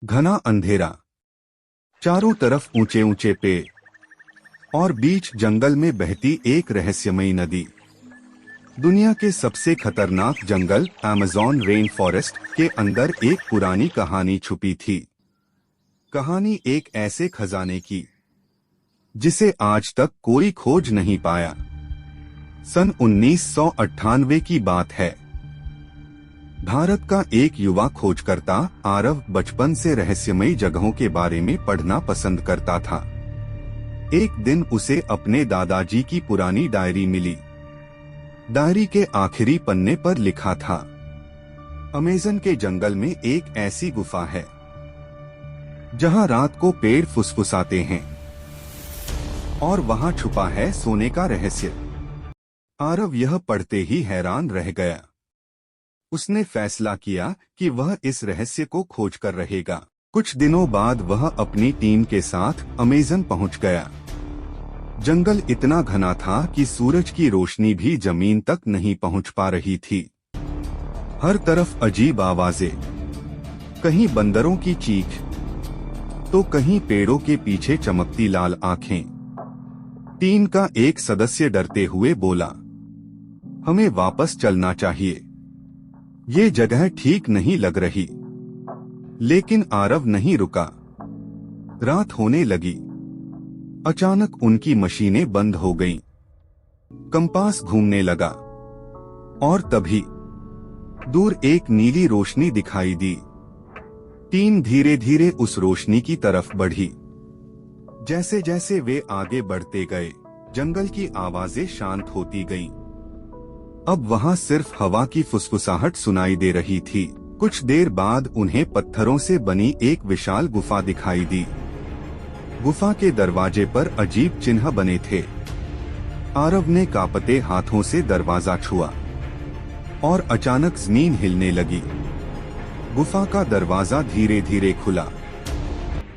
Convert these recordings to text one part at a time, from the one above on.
घना अंधेरा, चारों तरफ ऊंचे ऊंचे पेड़ और बीच जंगल में बहती एक रहस्यमयी नदी। दुनिया के सबसे खतरनाक जंगल अमेज़न रेन फॉरेस्ट के अंदर एक पुरानी कहानी छुपी थी। कहानी एक ऐसे खजाने की जिसे आज तक कोई खोज नहीं पाया। सन 1998 की बात है। भारत का एक युवा खोजकर्ता आरव बचपन से रहस्यमयी जगहों के बारे में पढ़ना पसंद करता था। एक दिन उसे अपने दादाजी की पुरानी डायरी मिली। डायरी के आखिरी पन्ने पर लिखा था, अमेज़न के जंगल में एक ऐसी गुफा है जहां रात को पेड़ फुसफुसाते हैं और वहां छुपा है सोने का रहस्य। आरव यह पढ़ते ही हैरान रह गया। उसने फैसला किया कि वह इस रहस्य को खोज कर रहेगा। कुछ दिनों बाद वह अपनी टीम के साथ अमेज़न पहुंच गया। जंगल इतना घना था कि सूरज की रोशनी भी जमीन तक नहीं पहुंच पा रही थी। हर तरफ अजीब आवाजें, कहीं बंदरों की चीख तो कहीं पेड़ों के पीछे चमकती लाल आंखें। टीम का एक सदस्य डरते हुए बोला, हमें वापस चलना चाहिए, ये जगह ठीक नहीं लग रही। लेकिन आरव नहीं रुका। रात होने लगी। अचानक उनकी मशीनें बंद हो गईं। कंपास घूमने लगा और तभी दूर एक नीली रोशनी दिखाई दी। टीम धीरे धीरे उस रोशनी की तरफ बढ़ी। जैसे जैसे वे आगे बढ़ते गए, जंगल की आवाजें शांत होती गईं। अब वहां सिर्फ हवा की फुसफुसाहट सुनाई दे रही थी। कुछ देर बाद उन्हें पत्थरों से बनी एक विशाल गुफा दिखाई दी। गुफा के दरवाजे पर अजीब चिन्ह बने थे। आरव ने कांपते हाथों से दरवाजा छुआ और अचानक जमीन हिलने लगी। गुफा का दरवाजा धीरे धीरे खुला।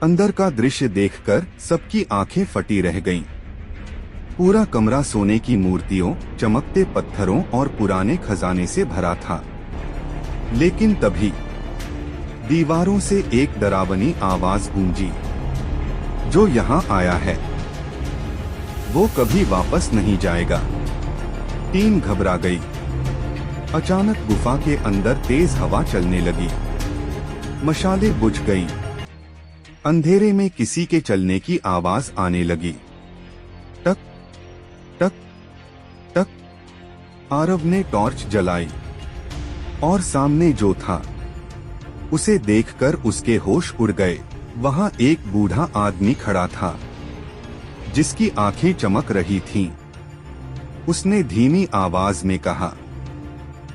अंदर का दृश्य देखकर सबकी आंखें फटी रह गईं। पूरा कमरा सोने की मूर्तियों, चमकते पत्थरों और पुराने खजाने से भरा था। लेकिन तभी दीवारों से एक डरावनी आवाज गूंजी, जो यहाँ आया है वो कभी वापस नहीं जाएगा। टीम घबरा गई। अचानक गुफा के अंदर तेज हवा चलने लगी। मशालें बुझ गईं। अंधेरे में किसी के चलने की आवाज आने लगी। टक टक टक। आरव ने टॉर्च जलाई और सामने जो था उसे देखकर उसके होश उड़ गए। वहां एक बूढ़ा आदमी खड़ा था जिसकी आंखें चमक रही थीं। उसने धीमी आवाज में कहा,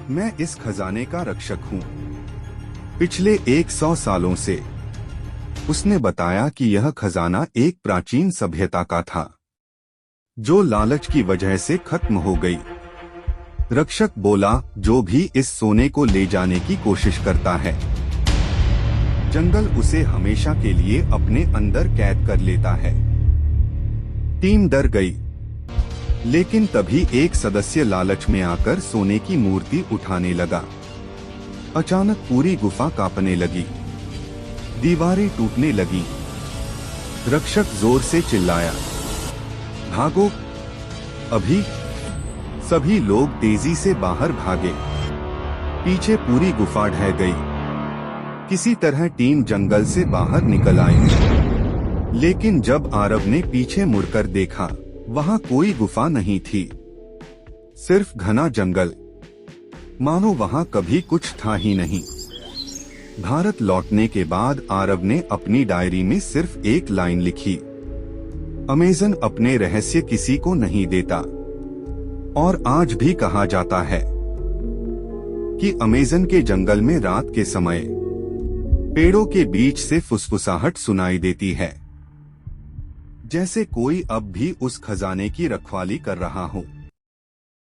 मैं इस खजाने का रक्षक हूं। पिछले 100 सालों से। उसने बताया कि यह खजाना एक प्राचीन सभ्यता का था जो लालच की वजह से खत्म हो गई। रक्षक बोला, जो भी इस सोने को ले जाने की कोशिश करता है, जंगल उसे हमेशा के लिए अपने अंदर कैद कर लेता है। टीम डर गई। लेकिन तभी एक सदस्य लालच में आकर सोने की मूर्ति उठाने लगा। अचानक पूरी गुफा कांपने लगी। दीवारें टूटने लगीं। रक्षक जोर से चिल्लाया, भागो अभी। सभी लोग तेजी से बाहर भागे। पीछे पूरी गुफा ढह गई। किसी तरह टीम जंगल से बाहर निकल आई। लेकिन जब आरव ने पीछे मुड़कर देखा, वहां कोई गुफा नहीं थी, सिर्फ घना जंगल, मानो वहां कभी कुछ था ही नहीं। भारत लौटने के बाद आरव ने अपनी डायरी में सिर्फ एक लाइन लिखी, अमेज़न अपने रहस्य किसी को नहीं देता। और आज भी कहा जाता है कि अमेज़न के जंगल में रात के समय पेड़ों के बीच से फुसफुसाहट सुनाई देती है, जैसे कोई अब भी उस खजाने की रखवाली कर रहा हो।